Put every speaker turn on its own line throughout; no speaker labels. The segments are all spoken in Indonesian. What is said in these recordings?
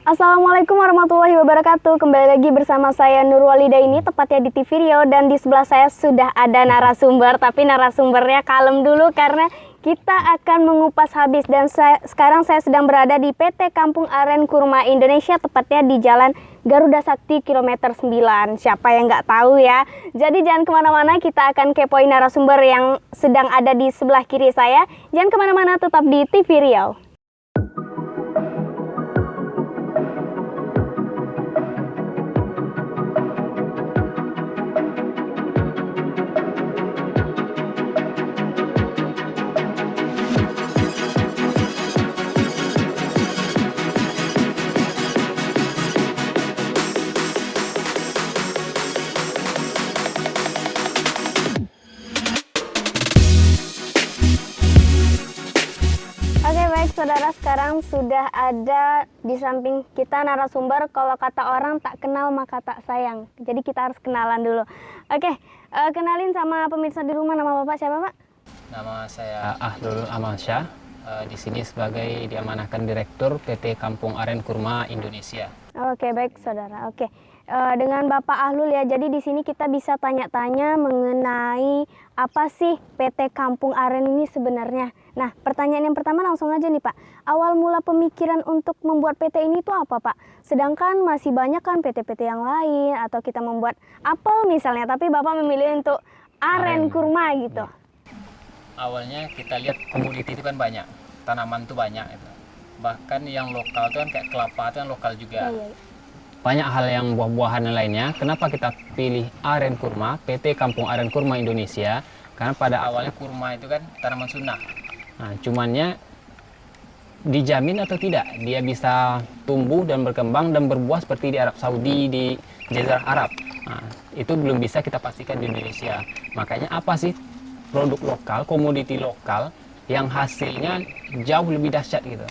Assalamualaikum warahmatullahi wabarakatuh. Kembali lagi bersama saya Nurwalida ini, tepatnya di TV Riau, dan di sebelah saya sudah ada narasumber. Tapi narasumbernya kalem dulu karena kita akan mengupas habis. Dan sekarang saya sedang berada di PT Kampung Aren Kurma Indonesia, tepatnya di Jalan Garuda Sakti kilometer 9. Siapa yang nggak tahu ya? Jadi jangan kemana-mana, kita akan kepoin narasumber yang sedang ada di sebelah kiri saya. Jangan kemana-mana, tetap di TV Riau. Saudara, sekarang sudah ada di samping kita narasumber. Kalau kata orang tak kenal maka tak sayang. Jadi kita harus kenalan dulu. Oke, kenalin sama pemirsa di rumah. Nama Bapak siapa, Pak?
Nama saya Ahlul Amalsyah. Di sini sebagai diamanahkan Direktur PT Kampung Aren Kurma Indonesia.
Oke, baik saudara. Oke, dengan Bapak Ahlul ya. Jadi di sini kita bisa tanya-tanya mengenai apa sih PT Kampung Aren ini sebenarnya. Nah, pertanyaan yang pertama langsung aja nih Pak. Awal mula pemikiran untuk membuat PT ini tuh apa Pak? Sedangkan masih banyak kan PT-PT yang lain, atau kita membuat apel misalnya, tapi Bapak memilih untuk aren kurma gitu.
Awalnya kita lihat komoditi itu kan banyak, tanaman tuh banyak itu. Bahkan yang lokal tuh kan kayak kelapa itu kan lokal juga.
Iya.
Banyak hal yang buah-buahan lainnya. Kenapa kita pilih aren kurma, PT Kampung Aren Kurma Indonesia? Karena pada awalnya kurma itu kan tanaman sunnah. Nah, cumannya dijamin atau tidak dia bisa tumbuh dan berkembang dan berbuah seperti di Arab Saudi, di Jazirah Arab. Nah, itu belum bisa kita pastikan di Indonesia. Makanya apa sih produk lokal, komoditi lokal yang hasilnya jauh lebih dahsyat gitu.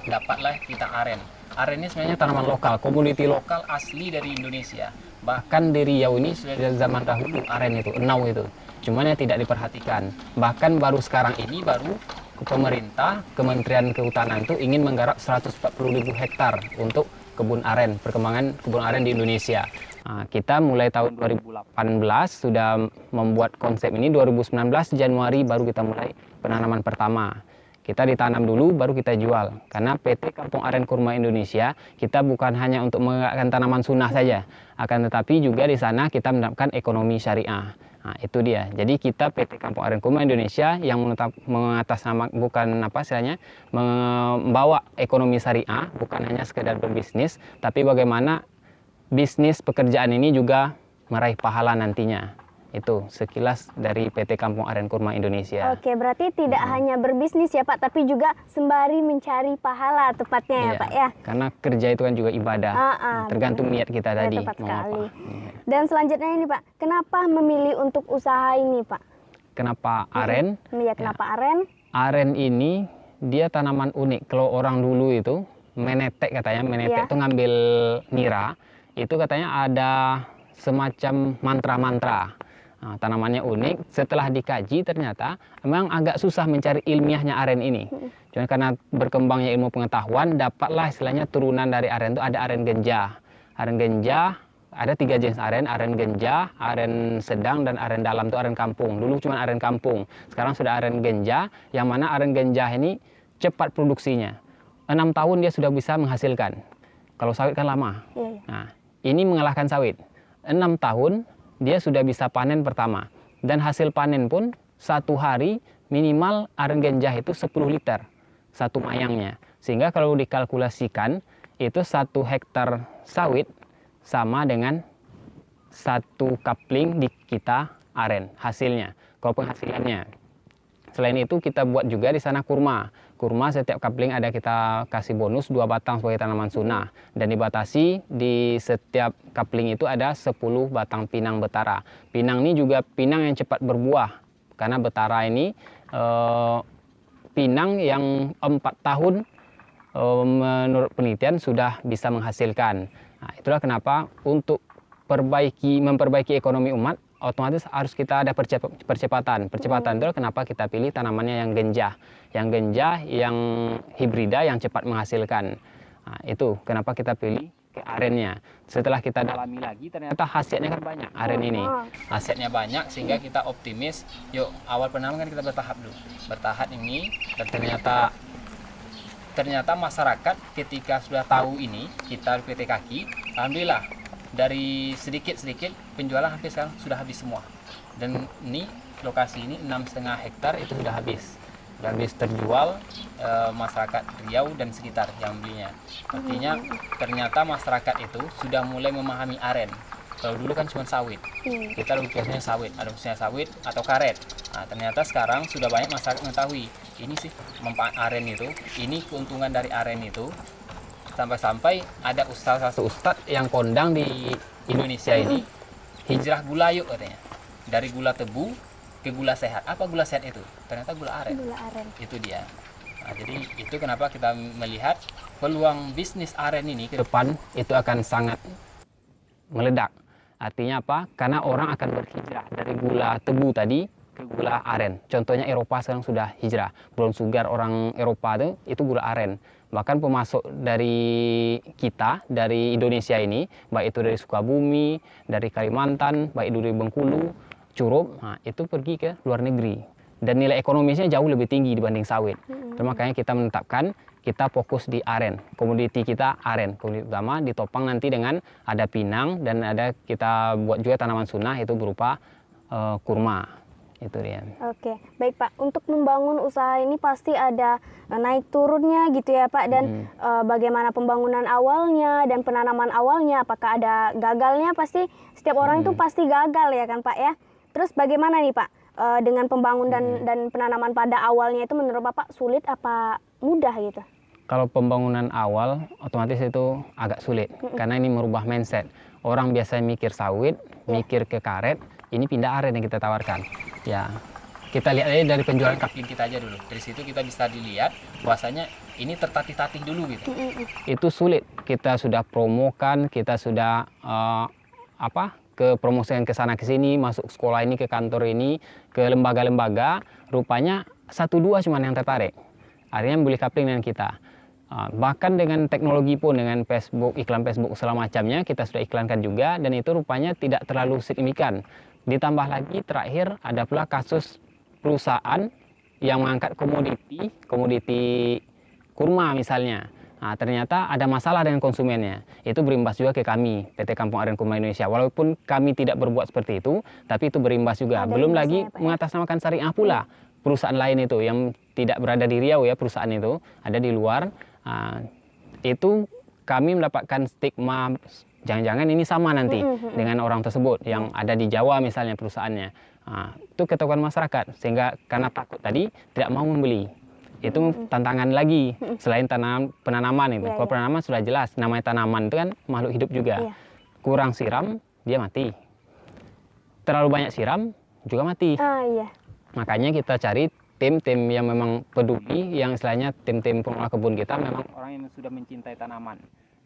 Dapatlah kita aren. Aren ini sebenarnya tanaman lokal, komoditi lokal asli dari Indonesia. Bahkan dari Riau ini sudah dari zaman dahulu aren itu, enau itu. Cuman yang tidak diperhatikan. Bahkan baru sekarang ini baru pemerintah, Kementerian Kehutanan itu ingin menggarap 140.000 hektar untuk kebun aren, perkembangan kebun aren di Indonesia. Nah, kita mulai tahun 2018 sudah membuat konsep ini. 2019 Januari baru kita mulai penanaman pertama. Kita ditanam dulu baru kita jual. Karena PT Kampung Aren Kurma Indonesia, kita bukan hanya untuk menggunakan tanaman sunnah saja, akan tetapi juga di sana kita menerapkan ekonomi syariah. Nah, itu dia. Jadi kita PT Kampung Aren Kurma Indonesia yang mengatasnamakan, bukan apa istilahnya, membawa ekonomi syariah, bukan hanya sekedar berbisnis, tapi bagaimana bisnis pekerjaan ini juga meraih pahala nantinya. Itu sekilas dari PT Kampung Aren Kurma Indonesia.
Oke, berarti tidak hanya berbisnis ya Pak, tapi juga sembari mencari pahala tepatnya ya Pak ya.
Karena kerja itu kan juga ibadah. Tergantung niat kita tadi
tepat
mau
sekali.
apa.
Dan selanjutnya ini Pak, kenapa memilih untuk usaha ini Pak?
Kenapa aren?
Iya, kenapa aren?
Aren ini dia tanaman unik. Kalau orang dulu itu menetek katanya, menetek itu ngambil nira, itu katanya ada semacam mantra-mantra. Nah, tanamannya unik. Setelah dikaji ternyata memang agak susah mencari ilmiahnya aren ini. Cuma karena berkembangnya ilmu pengetahuan, dapatlah istilahnya turunan dari aren itu ada aren genjah. Aren genjah ada 3 jenis aren genjah, aren sedang, dan aren dalam itu aren kampung. Dulu cuma aren kampung, sekarang sudah aren genjah, yang mana aren genjah ini cepat produksinya. 6 tahun dia sudah bisa menghasilkan. Kalau sawit kan lama. Nah, ini mengalahkan sawit. 6 tahun dia sudah bisa panen pertama. Dan hasil panen pun 1 hari minimal aren genjah itu 10 liter. 1 mayangnya. Sehingga kalau dikalkulasikan itu 1 hektar sawit sama dengan 1 kapling di kita aren hasilnya. Kalau penghasilannya. Selain itu kita buat juga di sana kurma. Kurma setiap kapling ada kita kasih bonus 2 batang sebagai tanaman sunnah. Dan dibatasi di setiap kapling itu ada 10 batang pinang betara. Pinang ini juga pinang yang cepat berbuah. Karena betara ini pinang yang 4 tahun menurut penelitian sudah bisa menghasilkan. Nah, itulah kenapa untuk memperbaiki ekonomi umat, otomatis harus kita ada percepatan. Percepatan itu kenapa kita pilih tanamannya yang genjah. Yang genjah, yang hibrida, yang cepat menghasilkan. Nah, itu kenapa kita pilih ke arennya. Setelah kita dalami lagi, ternyata hasilnya kan banyak aren ini. Hasilnya banyak sehingga kita optimis. Yuk, awal penanaman kan kita bertahap dulu. Bertahap ini, dan ternyata masyarakat ketika sudah tahu ini, kita PT Kaki, alhamdulillah dari sedikit-sedikit penjualan hampir sekarang sudah habis semua. Dan ini lokasi ini 6,5 hektar itu sudah habis terjual, masyarakat Riau dan sekitar yang belinya. Artinya ternyata masyarakat itu sudah mulai memahami aren. Kalau dulu kan cuma sawit, kita lebih biasanya sawit, ada misalnya sawit atau karet. Nah, ternyata sekarang sudah banyak masyarakat mengetahui ini sih manfaat aren itu, ini keuntungan dari aren itu. Sampai-sampai ada satu ustadz yang kondang di Indonesia ini, hijrah gula yuk katanya, dari gula tebu ke gula sehat. Apa gula sehat itu? Ternyata gula aren.
Gula aren.
Itu dia. Nah, jadi itu kenapa kita melihat peluang bisnis aren ini ke depan itu akan sangat meledak. Artinya apa? Karena orang akan berhijrah dari gula tebu tadi ke gula aren. Contohnya Eropa sekarang sudah hijrah. Brown sugar orang Eropa itu gula aren. Bahkan pemasok dari kita, dari Indonesia ini, baik itu dari Sukabumi, dari Kalimantan, baik dari Bengkulu, Curup, nah, itu pergi ke luar negeri dan nilai ekonomisnya jauh lebih tinggi dibanding sawit. Makanya kita menetapkan kita fokus di aren, komoditi kita aren, komoditi utama ditopang nanti dengan ada pinang dan ada kita buat juga tanaman sunnah itu berupa kurma. Itu dia.
Oke, baik Pak. Untuk membangun usaha ini pasti ada naik turunnya gitu ya Pak. Dan bagaimana pembangunan awalnya dan penanaman awalnya, apakah ada gagalnya? Pasti setiap orang itu pasti gagal ya kan Pak ya. Terus bagaimana nih Pak dengan pembangunan dan penanaman pada awalnya itu menurut Bapak sulit apa mudah gitu?
Kalau pembangunan awal otomatis itu agak sulit karena ini merubah mindset. Orang biasa mikir sawit, mikir ke karet, ini pindah aren yang kita tawarkan. Ya, kita lihat aja dari penjualan kapling kita aja dulu. Dari situ kita bisa dilihat bahwasanya ini tertatih-tatih dulu gitu. Itu sulit. Kita sudah promokan, kita sudah ke promosikan ke sana ke sini, masuk sekolah ini, ke kantor ini, ke lembaga-lembaga, rupanya 1-2 cuma yang tertarik. Akhirnya beli kapling dengan kita. Bahkan dengan teknologi pun, dengan Facebook, iklan Facebook segala macamnya, kita sudah iklankan juga, dan itu rupanya tidak terlalu signifikan. Ditambah lagi terakhir ada pula kasus perusahaan yang mengangkat komoditi kurma misalnya. Nah, ternyata ada masalah dengan konsumennya. Itu berimbas juga ke kami, PT Kampung Aren Kurma Indonesia. Walaupun kami tidak berbuat seperti itu, tapi itu berimbas juga. Belum lagi mengatasnamakan syariah pula. Perusahaan lain itu yang tidak berada di Riau ya, perusahaan itu ada di luar. Itu kami mendapatkan stigma, jangan-jangan ini sama nanti dengan orang tersebut yang ada di Jawa misalnya perusahaannya. Itu ketakutan masyarakat, sehingga karena takut tadi tidak mau membeli. Itu tantangan lagi selain penanaman itu. Kalau penanaman sudah jelas, namanya tanaman itu kan makhluk hidup juga. Kurang siram dia mati, terlalu banyak siram juga mati. Makanya kita cari tim-tim yang memang peduli, yang istilahnya tim-tim pengelola kebun kita memang orang yang sudah mencintai tanaman.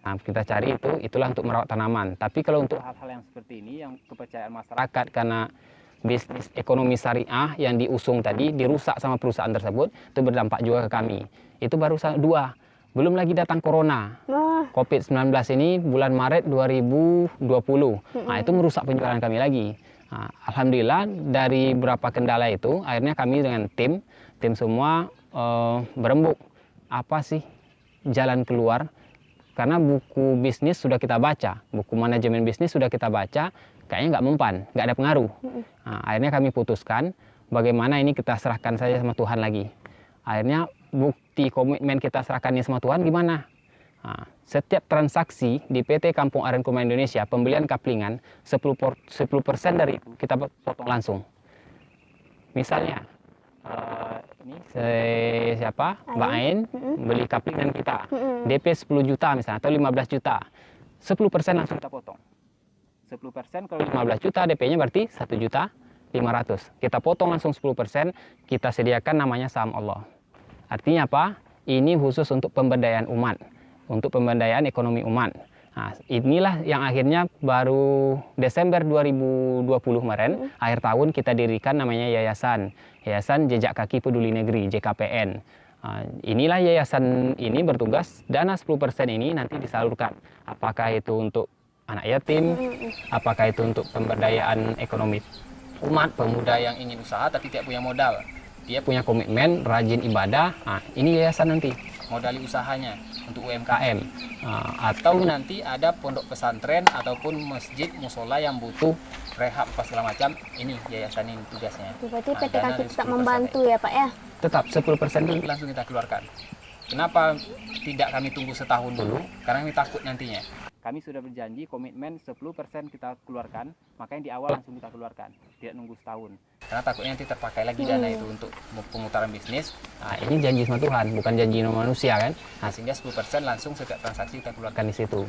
Nah, kita cari itulah untuk merawat tanaman. Tapi kalau untuk hal-hal yang seperti ini, yang kepercayaan masyarakat karena bisnis ekonomi syariah yang diusung tadi dirusak sama perusahaan tersebut, itu berdampak juga ke kami. Itu baru 2. Belum lagi datang corona. COVID-19 ini bulan Maret 2020. Nah, itu merusak penjualan kami lagi. Nah, alhamdulillah dari beberapa kendala itu akhirnya kami dengan tim semua berembuk apa sih jalan keluar, karena buku bisnis sudah kita baca, buku manajemen bisnis sudah kita baca, kayaknya nggak mempan, nggak ada pengaruh. Nah, akhirnya kami putuskan bagaimana ini kita serahkan saja sama Tuhan lagi. Akhirnya bukti komitmen kita serahkannya sama Tuhan gimana? Nah, setiap transaksi di PT Kampung Aren Kurma Indonesia, pembelian kaplingan, 10% dari itu kita potong langsung. Misalnya, ini siapa? Mbak Ain beli kaplingan kita, DP 10 juta misalnya, atau 15 juta. 10% langsung kita potong. 10% kalau 15 juta DP-nya berarti 1.500.000. Kita potong langsung 10%, kita sediakan namanya saham Allah. Artinya apa? Ini khusus untuk pemberdayaan umat, untuk pemberdayaan ekonomi umat. Nah, inilah yang akhirnya baru Desember 2020 kemarin, akhir tahun kita dirikan namanya Yayasan Jejak Kaki Peduli Negeri, JKPN. Inilah yayasan ini bertugas dana 10% ini nanti disalurkan. Apakah itu untuk anak yatim, apakah itu untuk pemberdayaan ekonomi umat, pemuda yang ingin usaha tapi tidak punya modal. Dia punya komitmen, rajin ibadah, ini yayasan nanti modali usahanya untuk UMKM. Atau nanti ada pondok pesantren ataupun masjid, musola yang butuh rehab apa segala macam, ini yayasan ini tugasnya.
Berarti PT
dana
Kaki
dari
tetap
10%
membantu
itu.
ya Pak ya?
Tetap 10% itu langsung kita keluarkan. Kenapa tidak kami tunggu setahun dulu? Karena kami takut nantinya. Kami sudah berjanji komitmen 10% kita keluarkan, makanya di awal langsung kita keluarkan, tidak nunggu setahun. Karena takutnya nanti terpakai lagi dana itu untuk pemutaran bisnis. Ini janji sama Tuhan, bukan janji sama manusia kan. Sehingga 10% langsung setiap transaksi kita keluarkan di situ.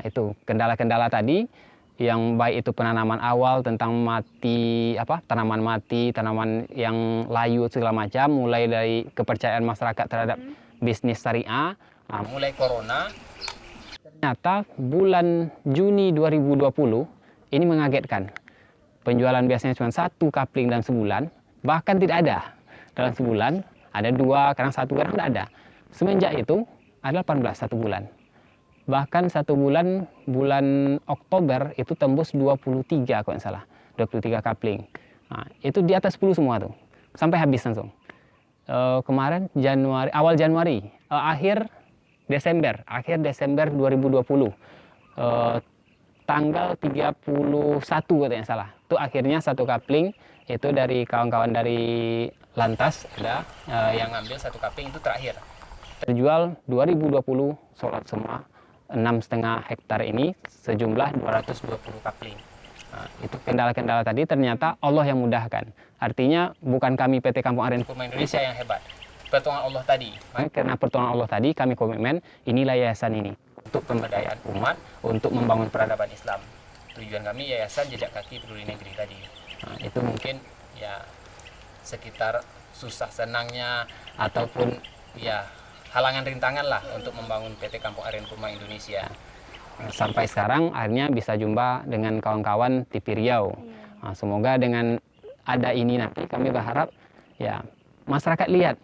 Itu kendala-kendala tadi, yang baik itu penanaman awal tentang tanaman mati, tanaman yang layu segala macam, mulai dari kepercayaan masyarakat terhadap bisnis syariah, mulai corona. Ternyata bulan Juni 2020 ini mengagetkan. Penjualan biasanya cuma 1 kapling dalam sebulan, bahkan tidak ada. Dalam sebulan ada 2, kadang 1, kadang tidak ada. Semenjak itu ada 18 1 bulan. Bahkan 1 bulan, bulan Oktober itu tembus 23 kalau tidak salah. 23 kapling. Itu di atas 10 semua tuh. Sampai habis langsung. Kemarin awal Januari, akhir Desember 2020, tanggal 31 katanya salah, itu akhirnya 1 kapling itu dari kawan-kawan dari Lantas ada yang ngambil 1 kapling itu terakhir terjual 2020 sold semua 6,5 hektar ini sejumlah 220 kapling. Itu kendala-kendala tadi ternyata Allah yang mudahkan. Artinya bukan kami PT Kampung Aren Kurma Indonesia yang hebat, pertolongan Allah tadi. Karena pertolongan Allah tadi, kami komitmen inilah yayasan ini untuk pemberdayaan umat, untuk membangun peradaban Islam. Tujuan kami yayasan Jejak Kaki Peduli Negeri tadi. Itu mungkin ya sekitar susah senangnya ataupun ya halangan rintangan lah untuk membangun PT Kampung Aren Kurma Indonesia. Sampai sekarang akhirnya bisa jumpa dengan kawan-kawan TV Riau. Semoga dengan ada ini nanti kami berharap ya masyarakat lihat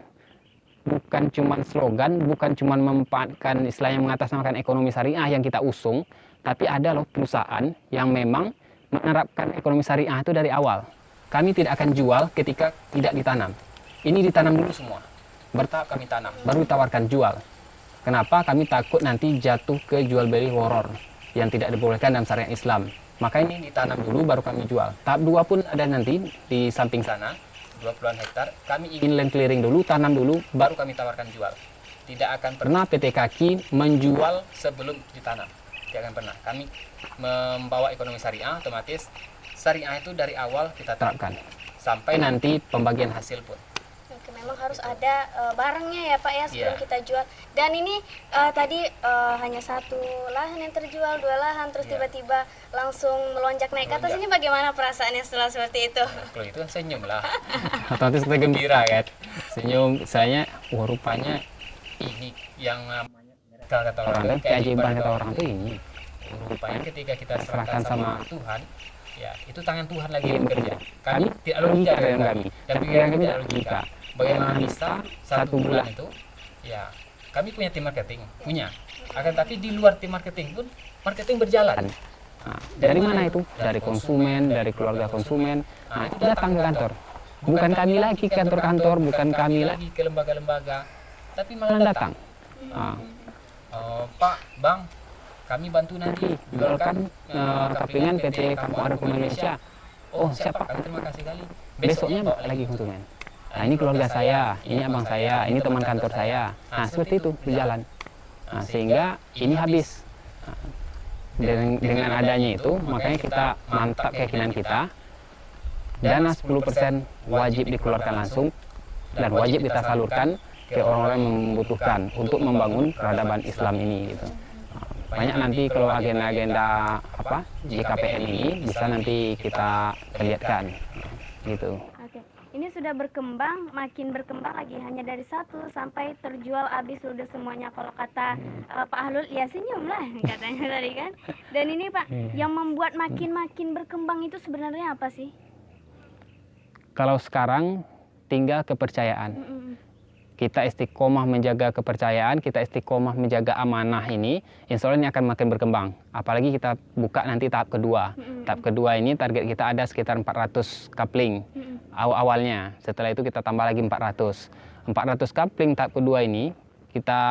bukan cuma slogan, bukan cuma memanfaatkan istilahnya mengatasnamakan ekonomi syariah yang kita usung, tapi ada loh perusahaan yang memang menerapkan ekonomi syariah itu dari awal. Kami tidak akan jual ketika tidak ditanam. Ini ditanam dulu semua. Bertahap kami tanam, baru ditawarkan jual. Kenapa? Kami takut nanti jatuh ke jual beli horor yang tidak dibolehkan dalam syariat Islam. Maka ini ditanam dulu baru kami jual. Tahap 2 pun ada nanti di samping sana. 20-an hektar, kami ingin land clearing dulu, tanam dulu, baru kami tawarkan jual. Tidak akan pernah PT Kaki menjual sebelum ditanam. Tidak akan pernah. Kami membawa ekonomi syariah, otomatis syariah itu dari awal kita terapkan. Sampai nanti pembagian hasil pun.
Oke, memang harus ada barangnya ya Pak ya sebelum
Iya.
kita jual. Dan ini tadi hanya 1 lahan yang terjual, 2 lahan, terus
Iya.
tiba-tiba langsung melonjak naik ke atas.
Melonjak.
Ini bagaimana perasaannya setelah seperti itu?
Kalau itu kan senyum lah. Otomatis kita gembira kan. Senyum, saya, wah rupanya ini yang namanya kata orang kan, keajaiban kata orang tuh ini. Rupanya ketika kita serahkan sama Tuhan, ya itu tangan Tuhan lagi yang bekerja. Kami tidak logika dengan kami, dan pikiran kami tidak logika. Bagaimana bisa 1 bulan itu, ya kami punya tim marketing, punya. Akan tapi di luar tim marketing pun, marketing berjalan. Dari mana itu? Dari konsumen, dari keluarga konsumen. Itu datang ke kantor. Bukan kami lagi ke kantor-kantor, bukan kami lagi ke lembaga-lembaga, tapi malah datang. Pak, Bang, kami bantu nanti jualkan kaplingan PT Kampung Aren Kurma Indonesia. Oh siapa? Kami terima kasih kali. Besoknya bawa lagi konsumen. Nah ini keluarga saya, ini abang saya, ini teman kantor saya. Nah seperti itu berjalan. Sehingga ini habis. Dengan adanya itu, makanya kita mantap keyakinan kita. Dana 10% wajib dikeluarkan langsung dan wajib kita salurkan ke orang-orang yang membutuhkan untuk membangun peradaban Islam ini. Gitu. Banyak nanti kalau agenda-agenda JKPN ini bisa nanti kita lihatkan. Gitu.
Oke, ini sudah berkembang, makin berkembang lagi hanya dari 1 sampai terjual habis sudah semuanya. Kalau kata Pak Ahlul, ya senyum lah katanya tadi kan. Dan ini Pak, yang membuat makin berkembang itu sebenarnya apa sih?
Kalau sekarang tinggal kepercayaan. kita istiqomah menjaga kepercayaan, kita istiqomah menjaga amanah ini, insya Allah ini akan makin berkembang. Apalagi kita buka nanti tahap kedua. Tahap kedua ini target kita ada sekitar 400 coupling awalnya. Setelah itu kita tambah lagi 400. 400 coupling tahap kedua ini kita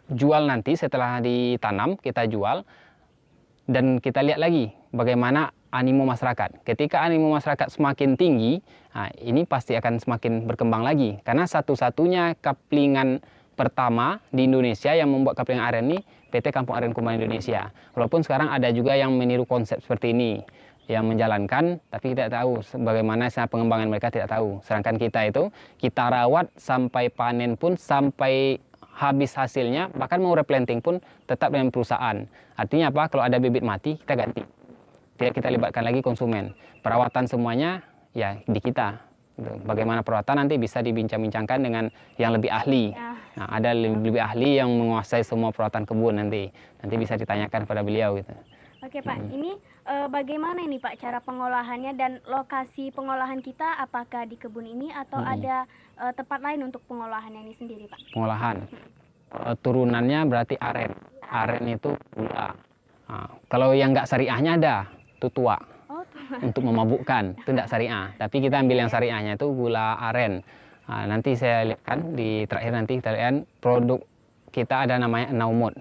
jual nanti setelah ditanam, kita jual. Dan kita lihat lagi bagaimana animo masyarakat. Ketika animo masyarakat semakin tinggi, nah ini pasti akan semakin berkembang lagi. Karena satu-satunya kaplingan pertama di Indonesia yang membuat kapling aren ini PT Kampung Aren Kurma Indonesia. Walaupun sekarang ada juga yang meniru konsep seperti ini, yang menjalankan, tapi tidak tahu bagaimana pengembangan mereka, tidak tahu. Sedangkan kita itu, kita rawat sampai panen pun, sampai habis hasilnya, bahkan mau replanting pun tetap dengan perusahaan. Artinya apa? Kalau ada bibit mati, kita ganti. Tidak kita libatkan lagi konsumen. Perawatan semuanya ya di kita. Bagaimana perawatan nanti bisa dibincang-bincangkan dengan yang lebih ahli. Nah, ada lebih ahli yang menguasai semua perawatan kebun nanti. Nanti bisa ditanyakan pada beliau gitu.
Oke Pak, ini bagaimana ini Pak cara pengolahannya dan lokasi pengolahan kita, apakah di kebun ini atau ada tempat lain untuk pengolahannya ini sendiri Pak?
Pengolahan, turunannya berarti aren. Aren itu gula. Nah, kalau yang nggak syariahnya ada, itu tua.
Oh,
untuk memabukkan, itu tidak syariah. Tapi kita ambil yang syariahnya itu gula aren. Nah, nanti saya lihatkan di terakhir, nanti kita lihat produk kita ada namanya Naumut.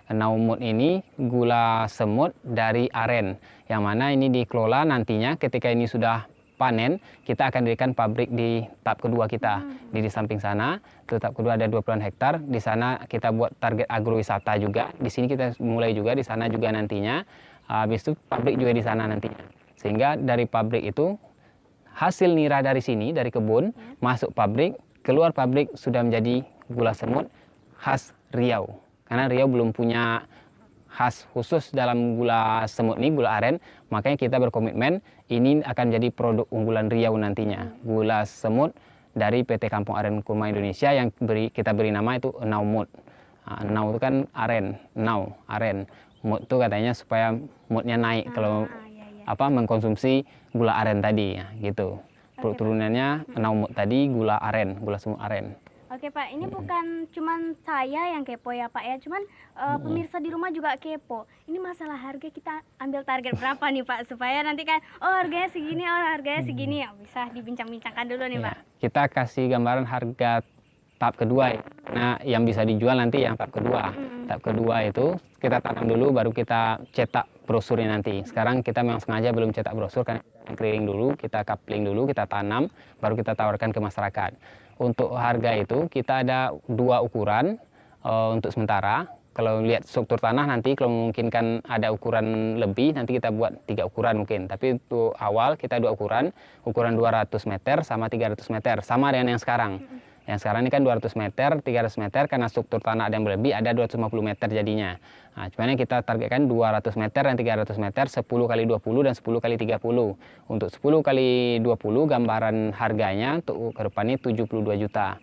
Naumut ini gula semut dari aren, yang mana ini dikelola nantinya ketika ini sudah panen, kita akan dirikan pabrik di tahap kedua kita. Di samping sana, tahap kedua ada 20-an hektar. Di sana kita buat target agrowisata juga. Di sini kita mulai juga, di sana juga nantinya. Habis itu pabrik juga di sana nantinya. Sehingga dari pabrik itu, hasil nira dari sini, dari kebun, masuk pabrik, keluar pabrik sudah menjadi gula semut khas Riau. Karena Riau belum punya khas khusus dalam gula semut ini, gula aren, makanya kita berkomitmen ini akan jadi produk unggulan Riau nantinya. Gula semut dari PT Kampung Aren Kurma Indonesia yang kita beri nama itu Naumut. Nau itu kan aren, nau, aren. Mut itu katanya supaya moodnya naik kalau mengkonsumsi gula aren tadi, ya, gitu. Turunannya Naumut tadi gula aren, gula semut aren.
Oke Pak, ini bukan cuman saya yang kepo ya Pak ya, cuman pemirsa di rumah juga kepo. Ini masalah harga, kita ambil target berapa nih Pak, supaya nanti kan, oh harganya segini, oh harganya segini, ya bisa dibincang-bincangkan dulu nih Pak.
Kita kasih gambaran harga tahap kedua ya. Nah, yang bisa dijual nanti yang tahap kedua. Tahap kedua itu kita tanam dulu, baru kita cetak brosurnya nanti. Sekarang kita memang sengaja belum cetak brosur, karena keliling dulu, kita coupling dulu, kita tanam, baru kita tawarkan ke masyarakat. Untuk harga itu kita ada 2 ukuran untuk sementara. Kalau lihat struktur tanah nanti kalau memungkinkan ada ukuran lebih, nanti kita buat 3 ukuran mungkin. Tapi untuk awal kita 2 ukuran, ukuran 200 meter sama 300 meter, sama dengan yang sekarang. Yang sekarang ini kan 200 meter, 300 meter, karena struktur tanah ada yang berlebih, ada 250 meter jadinya. Nah, cuman yang kita targetkan 200 meter dan 300 meter, 10 kali 20 dan 10 kali 30. Untuk 10 kali 20 gambaran harganya untuk ke depan ini 72 juta.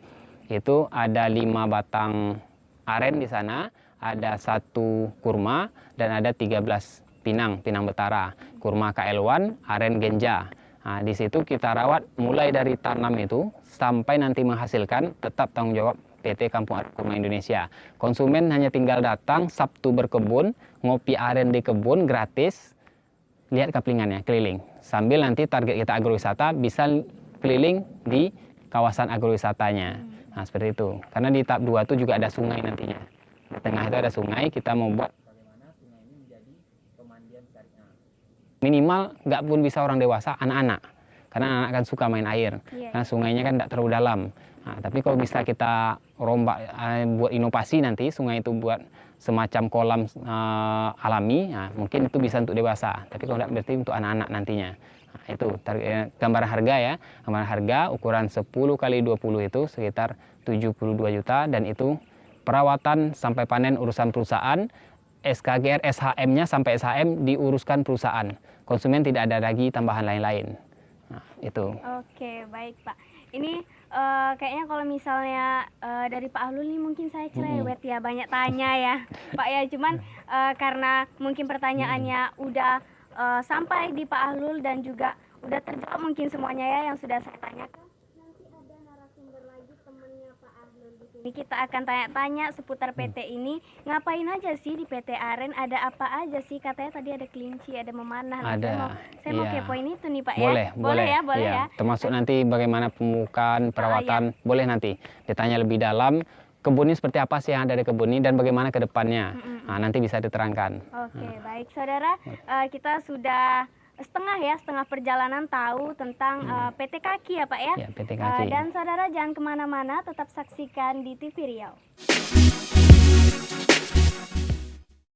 Itu ada 5 batang aren di sana, ada 1 kurma, dan ada 13 pinang betara. Kurma KL1, aren genja. Nah, di situ kita rawat mulai dari tanam itu sampai nanti menghasilkan, tetap tanggung jawab PT Kampung Aren Kurma Indonesia. Konsumen hanya tinggal datang Sabtu berkebun, ngopi aren di kebun gratis, lihat kaplingannya keliling. Sambil nanti target kita agrowisata bisa keliling di kawasan agrowisatanya. Nah, seperti itu. Karena di tahap 2 itu juga ada sungai nantinya. Di tengah itu ada sungai, kita mau buat bagaimana sungai ini menjadi pemandian syariah. Minimal nggak pun bisa orang dewasa, anak-anak. Karena anak kan suka main air, karena sungainya kan tidak terlalu dalam. Nah, tapi kalau bisa kita rombak, buat inovasi nanti, sungai itu buat semacam kolam alami, nah, mungkin itu bisa untuk dewasa. Tapi kalau tidak, berarti untuk anak-anak nantinya. Nah, itu gambaran harga ya. Gambaran harga ukuran 10 kali 20 itu sekitar 72 juta, dan itu perawatan sampai panen urusan perusahaan. SKGR, SHM-nya sampai SHM diuruskan perusahaan. Konsumen tidak ada lagi tambahan lain-lain. Nah, itu.
Oke, baik Pak. Ini kayaknya kalau misalnya dari Pak Ahlul nih mungkin saya cerewet ya, banyak tanya ya Pak ya. Cuman karena mungkin pertanyaannya udah sampai di Pak Ahlul dan juga udah terjawab mungkin semuanya ya yang sudah saya tanyakan. Nanti ada narasumber Ini kita akan tanya-tanya seputar PT ini. Ngapain aja sih di PT Aren? Ada apa aja sih? Katanya tadi ada kelinci, ada memanah. Nah,
Ada,
saya mau
iya.
kepoin itu nih Pak
Boleh,
ya. Boleh ya, boleh
iya.
ya.
Termasuk nanti bagaimana pemukaan, perawatan, boleh nanti ditanya lebih dalam. Kebun ini seperti apa sih yang ada di kebun ini dan bagaimana ke depannya. Nah, nanti bisa diterangkan.
Oke, baik saudara. Kita sudah setengah perjalanan tahu tentang PT Kaki ya Pak ya.
Ya, PT Kaki.
Dan saudara jangan kemana-mana, tetap saksikan di TV Riau.